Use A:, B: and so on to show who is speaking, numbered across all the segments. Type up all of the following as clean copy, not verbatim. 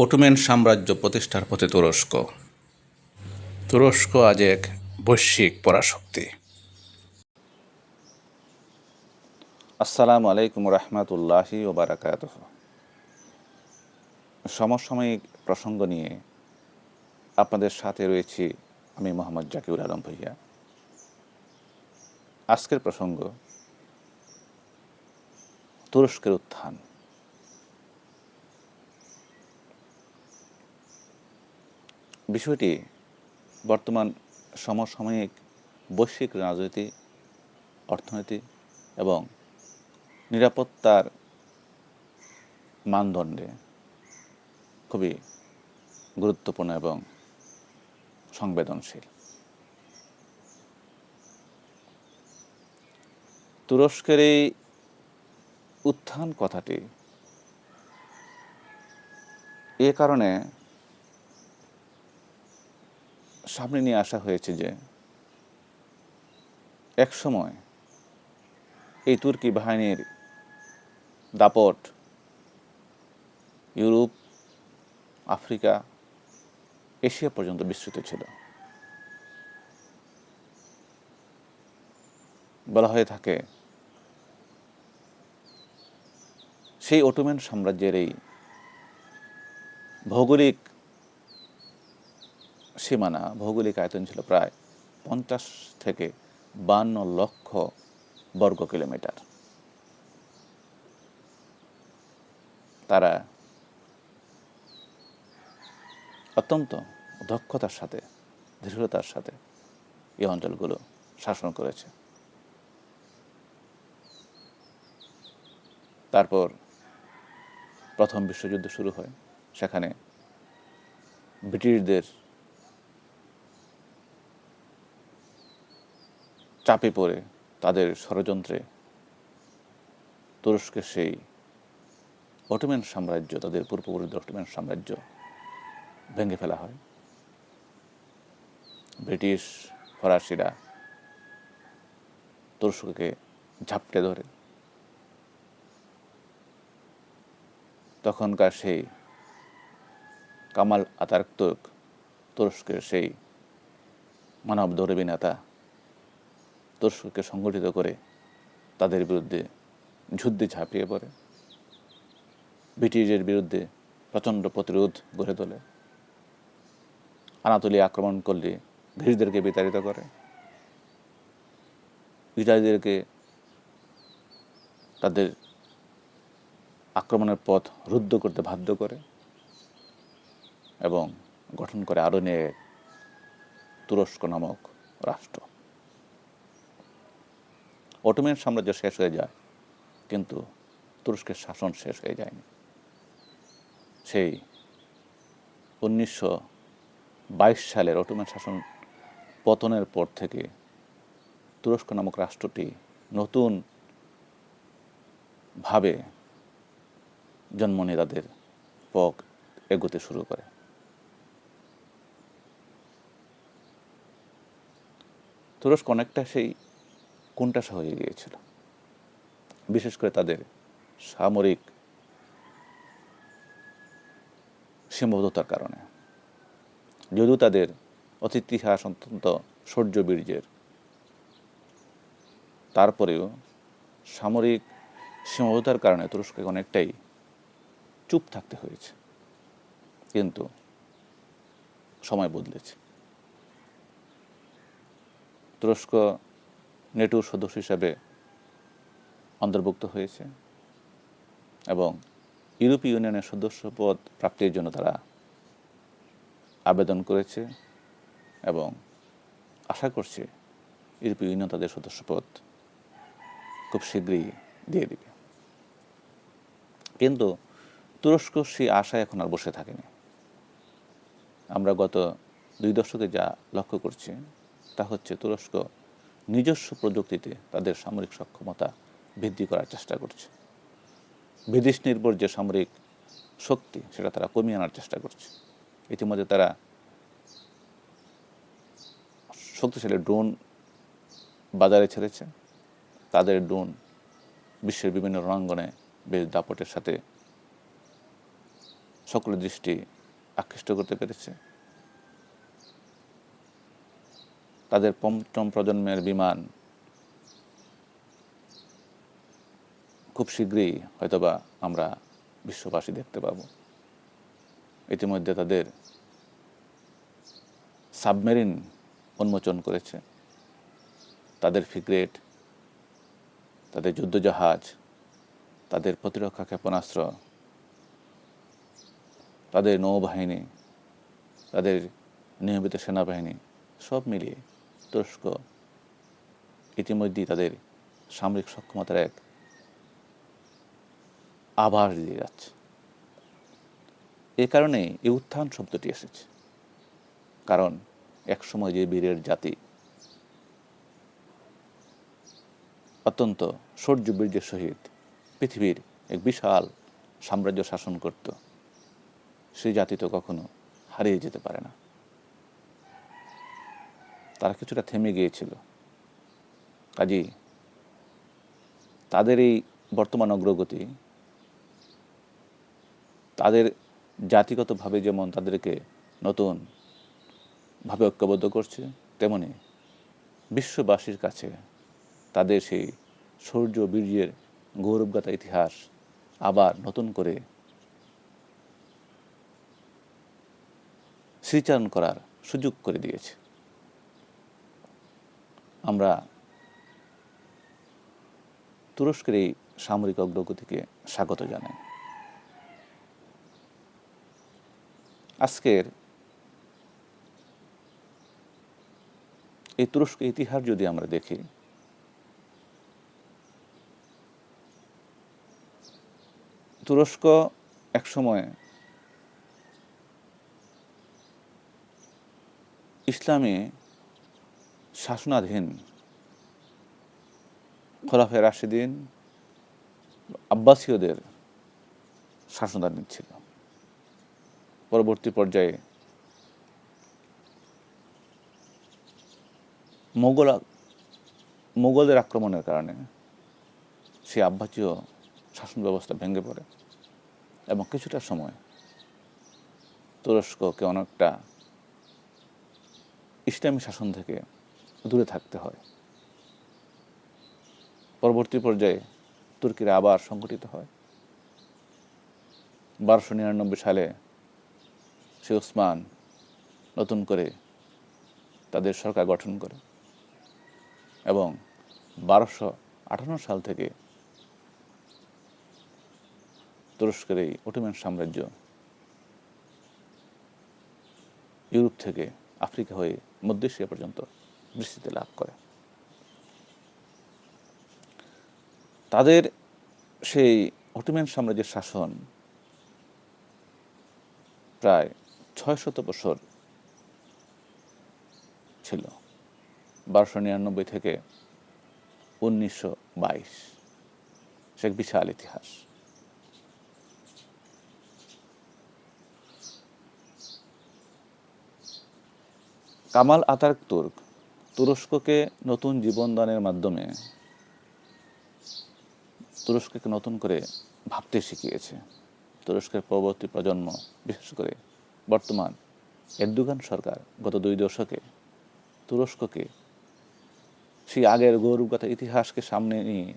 A: Ottoman সাম্রাজ্য প্রতিষ্ঠার পথে তুরস্ক। তুরস্ক আজ এক বৈশ্বিক পরাশক্তি।
B: আসসালামু আলাইকুম রহমতুল্লাহি ও বারাকাতুহ। সমসাময়িক প্রসঙ্গ নিয়ে আপনাদের সাথে রয়েছি আমি মোহাম্মদ জাকিউল আলম ভূঁইয়া। আজকের প্রসঙ্গ তুরস্কের উত্থান। বিষয়টি বর্তমান সমসাময়িক বৈশ্বিক রাজনীতি, অর্থনীতি এবং নিরাপত্তার মানদণ্ডে খুবই গুরুত্বপূর্ণ এবং সংবেদনশীল। তুরস্কের এই উত্থান কথাটি এ কারণে সামনে নিয়ে আসা হয়েছে যে এক সময় এই তুর্কি বাহিনীর দাপট ইউরোপ, আফ্রিকা, এশিয়া পর্যন্ত বিস্তৃত ছিল। বলা হয়ে থাকে সেই অটোমান সাম্রাজ্যের এই ভৌগোলিক সীমানা, ভৌগোলিক আয়তন ছিল প্রায় 50 থেকে 52 লক্ষ বর্গ কিলোমিটার। তারা অত্যন্ত দক্ষতার সাথে, দৃঢ়তার সাথে এই অঞ্চলগুলো শাসন করেছে। তারপর প্রথম বিশ্বযুদ্ধ শুরু হয়। সেখানে ব্রিটিশদের চাপে পড়ে তাদের ষড়যন্ত্রে তুরস্কের সেই অটোমান সাম্রাজ্য, তাদের পূর্ববর্তী অটোমান সাম্রাজ্য ভেঙে ফেলা হয়। ব্রিটিশ ফরাসিরা তুরস্ককে ঝাপটে ধরে। তখনকার সেই কামাল আতাতুর্ক, তুরস্কের সেই মানবদর্বী নেতা, তুরস্ককে সংগঠিত করে তাদের বিরুদ্ধে যুদ্ধে ঝাঁপিয়ে পড়ে, ব্রিটিশের বিরুদ্ধে প্রচণ্ড প্রতিরোধ গড়ে তোলে। আনাতোলিয়া আক্রমণ করলে গ্রিসদেরকে বিতাড়িত করে, ইতালিদেরকে তাদের আক্রমণের পথ রুদ্ধ করতে বাধ্য করে এবং গঠন করে আরো নিয়ে তুরস্ক নামক রাষ্ট্র। অটোমান সাম্রাজ্য শেষ হয়ে যায়, কিন্তু তুরস্কের শাসন শেষ হয়ে যায়নি। সেই 1922 সালের অটোমান শাসন পতনের পর থেকে তুরস্ক নামক রাষ্ট্রটি নতুন ভাবে জন্ম নিয়ে তাদের পথ এগোতে শুরু করে। তুরস্ক অনেকটা সেই কোণঠাসা হয়ে গিয়েছিল, বিশেষ করে তাদের সামরিক সীমাবদ্ধতার কারণে। যদিও তাদের অতীত ইতিহাস অত্যন্ত শৌর্যবীর্যের, তারপরেও সামরিক সীমাবদ্ধতার কারণে তুরস্ককে অনেকটাই চুপ থাকতে হয়েছে। কিন্তু সময় বদলেছে। তুরস্ক নেটোর সদস্য হিসাবে অন্তর্ভুক্ত হয়েছে এবং ইউরোপীয় ইউনিয়নের সদস্য পদ প্রাপ্তির জন্য তারা আবেদন করেছে এবং আশা করছে ইউরোপীয় ইউনিয়ন তাদের সদস্য পদ খুব শীঘ্রই দিয়ে দিবে। কিন্তু তুরস্ক সেই আশায় এখন আর বসে থাকেনি। আমরা গত 2 দশকে যা লক্ষ্য করছি তা হচ্ছে তুরস্ক নিজস্ব প্রযুক্তিতে তাদের সামরিক সক্ষমতা বৃদ্ধি করার চেষ্টা করছে। বিদেশ নির্ভর যে সামরিক শক্তি, সেটা তারা কমিয়ে আনার চেষ্টা করছে। ইতিমধ্যে তারা শক্তিশালী ড্রোন বাজারে ছেড়েছে। তাদের ড্রোন বিশ্বের বিভিন্ন রণাঙ্গনে বেশ দাপটের সাথে সকলের দৃষ্টি আকৃষ্ট করতে পেরেছে। তাদের পঞ্চম প্রজন্মের বিমান খুব শীঘ্রই হয়তোবা আমরা বিশ্ববাসী দেখতে পাব। ইতিমধ্যে তাদের সাবমেরিন উন্মোচন করেছে, তাদের ফ্রিগেট, তাদের যুদ্ধজাহাজ, তাদের প্রতিরক্ষা ক্ষেপণাস্ত্র, তাদের নৌবাহিনী, তাদের নিয়মিত সেনাবাহিনী সব মিলিয়ে তুরস্ক ইতিমধ্যেই তাদের সামরিক সক্ষমতার এক আভাস দিয়ে যাচ্ছে। এ কারণে এই উত্থান শব্দটি এসেছে, কারণ একসময় যে বীরের জাতি অত্যন্ত শৌর্য বীর্যের সহিত পৃথিবীর এক বিশাল সাম্রাজ্য শাসন করত, সেই জাতি তো কখনো হারিয়ে যেতে পারে না। তারা কিছুটা থেমে গিয়েছিল। কাজেই তাদের এই বর্তমান অগ্রগতি তাদের জাতিগতভাবে যেমন তাদেরকে নতুনভাবে ঐক্যবদ্ধ করছে, তেমনি বিশ্ববাসীর কাছে তাদের সেই শৌর্য বীর্যের গৌরবগাথা ইতিহাস আবার নতুন করে স্মৃতিচারণ করার সুযোগ করে দিয়েছে। আমরা তুরস্কের এই সামরিক অগ্রগতিকে স্বাগত জানাই। আজকের এই তুরস্ক ইতিহাস যদি আমরা দেখি, তুরস্ক একসময় ইসলামী শাসনাধীন খোলাফায়ে রাশিদিন আব্বাসীয়দের শাসনাধীন ছিল। পরবর্তী পর্যায়ে মোগলদের আক্রমণের কারণে সেই আব্বাসীয় শাসন ব্যবস্থা ভেঙে পড়ে এবং কিছুটা সময় তুরস্ককে অনেকটা ইসলামী শাসন থেকে দূরে থাকতে হয়। পরবর্তী পর্যায়ে তুর্কিরা আবার সংগঠিত হয়। 1299 সালে শেখ ওসমান নতুন করে তাদের সরকার গঠন করে এবং 1258 সাল থেকে তুরস্কের এই অটোমান সাম্রাজ্য ইউরোপ থেকে আফ্রিকা হয়ে মধ্য এশিয়া পর্যন্ত বিস্তৃতি লাভ করে। তাদের সেই অটোমান সাম্রাজ্যের শাসন প্রায় 600 বছর ছিল, 1299 থেকে 1922। সে এক বিশাল ইতিহাস। কামাল আতাতুর্ক তুরস্ককে নতুন জীবনদানের মাধ্যমে তুরস্ককে নতুন করে ভাবতে শিখিয়েছে। তুরস্কের পরবর্তী প্রজন্ম, বিশেষ করে বর্তমান এরদোগান সরকার গত 2 দশকে তুরস্ককে সেই আগের গৌরবগাথা ইতিহাসকে সামনে নিয়ে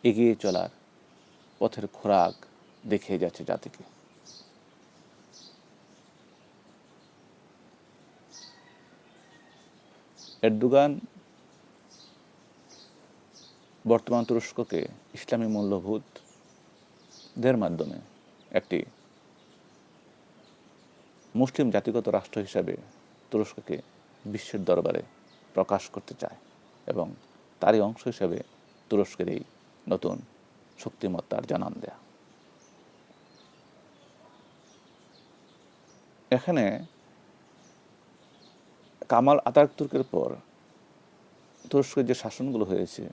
B: এগিয়ে চলার পথের খোরাক দেখিয়ে যাচ্ছে জাতিকে। এরদোগান বর্তমান তুরস্ককে ইসলামী মূল্যবোধের মাধ্যমে একটি মুসলিম জাতিগত রাষ্ট্র হিসাবে তুরস্ককে বিশ্বের দরবারে প্রকাশ করতে চায় এবং তারই অংশ হিসাবে তুরস্কের এই নতুন শক্তিমত্তার জানান দেয়া। এখানে কামাল আতাতুর্কের পর তুরস্কের যে শাসনগুলো হয়েছে,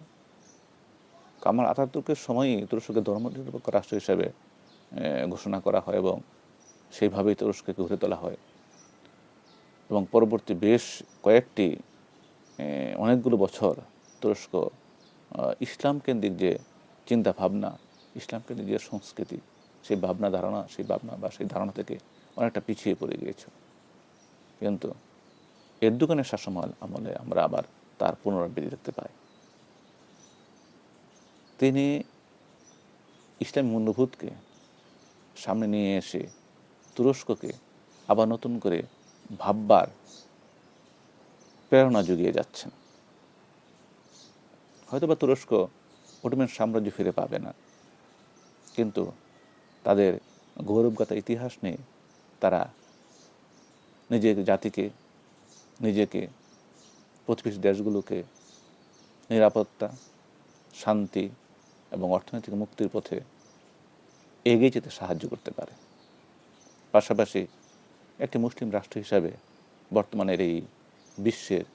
B: কামাল আতাতুর্কের সময়ই তুরস্ককে ধর্মনিরপেক্ষ রাষ্ট্র হিসাবে ঘোষণা করা হয় এবং সেইভাবেই তুরস্ককে গড়ে তোলা হয় এবং পরবর্তী বেশ কয়েকটি অনেকগুলো বছর তুরস্ক ইসলাম কেন্দ্রিক যে চিন্তা ভাবনা, ইসলাম কেন্দ্রিক যে সংস্কৃতি, সেই ভাবনা বা সেই ধারণা থেকে অনেকটা পিছিয়ে পড়ে গিয়েছে। কিন্তু এরদোগানের শাসনামল আমলে আমরা আবার তার পুনরাবৃত্তি দেখতে পাই। তিনি ইসলামী মূল্যবোধকে সামনে নিয়ে এসে তুরস্ককে আবার নতুন করে ভাববার প্রেরণা জুগিয়ে যাচ্ছেন। হয়তোবা তুরস্ক অটোমান সাম্রাজ্য ফিরে পাবে না, কিন্তু তাদের গৌরবগাথা ইতিহাস নিয়ে তারা নিজের জাতিকে, নিজেকে, প্রতিবেশী দেশগুলোকে নিরাপত্তা, শান্তি এবং অর্থনৈতিক মুক্তির পথে এগিয়ে যেতে সাহায্য করতে পারে। পাশাপাশি একটি মুসলিম রাষ্ট্র হিসাবে বর্তমানের এই বিশ্বের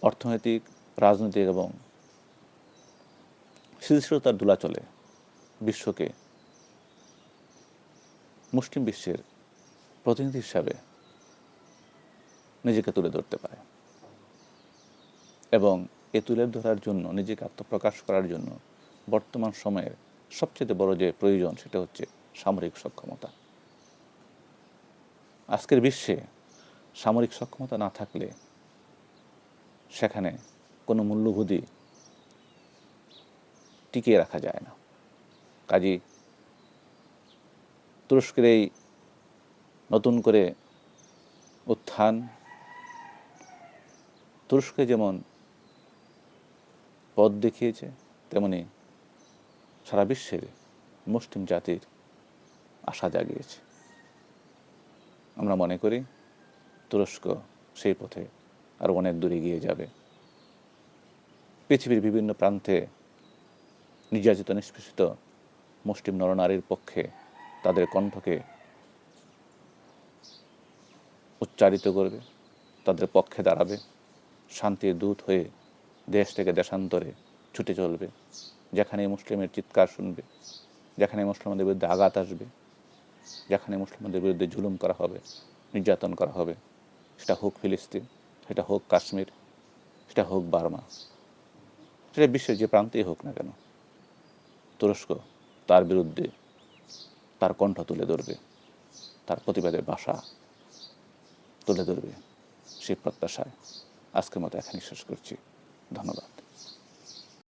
B: অর্থনৈতিক, রাজনৈতিক এবং স্থিতিশীলতার দোলাচলে বিশ্বকে মুসলিম বিশ্বের প্রতিনিধি হিসাবে নিজেকে তুলে ধরতে পারে এবং এ তুলে ধরার জন্য, নিজেকে আত্মপ্রকাশ করার জন্য বর্তমান সময়ের সবচেয়ে বড় যে প্রয়োজন সেটা হচ্ছে সামরিক সক্ষমতা। আজকের বিশ্বে সামরিক সক্ষমতা না থাকলে সেখানে কোনো মূল্যবোধই টিকিয়ে রাখা যায় না। কাজেই তুরস্কের এই নতুন করে উত্থান তুরস্কে যেমন পথ দেখিয়েছে, তেমনি সারা বিশ্বের মুসলিম জাতির আশা জাগিয়েছে। আমরা মনে করি তুরস্ক সেই পথে আরও অনেক দূর এগিয়ে যাবে। পৃথিবীর বিভিন্ন প্রান্তে নির্যাতিত, নিষ্পেষিত মুসলিম নরনারীর পক্ষে তাদের কণ্ঠকে উচ্চারিত করবে, তাদের পক্ষে দাঁড়াবে, শান্তির দূত হয়ে দেশ থেকে দেশান্তরে ছুটে চলবে। যেখানে মুসলিমের চিৎকার শুনবে, যেখানে মুসলমানদের বিরুদ্ধে আঘাত আসবে, যেখানে মুসলমানদের বিরুদ্ধে জুলুম করা হবে, নির্যাতন করা হবে, সেটা হোক ফিলিস্তিন, সেটা হোক কাশ্মীর, সেটা হোক বার্মা, সেটা বিশ্বের যে প্রান্তেই হোক না কেন, তুরস্ক তার বিরুদ্ধে তার কণ্ঠ তুলে ধরবে, তার প্রতিবাদের ভাষা তুলে ধরবে। সেই প্রত্যাশায় আজকের মতো এখানেই শেষ করছি। ধন্যবাদ।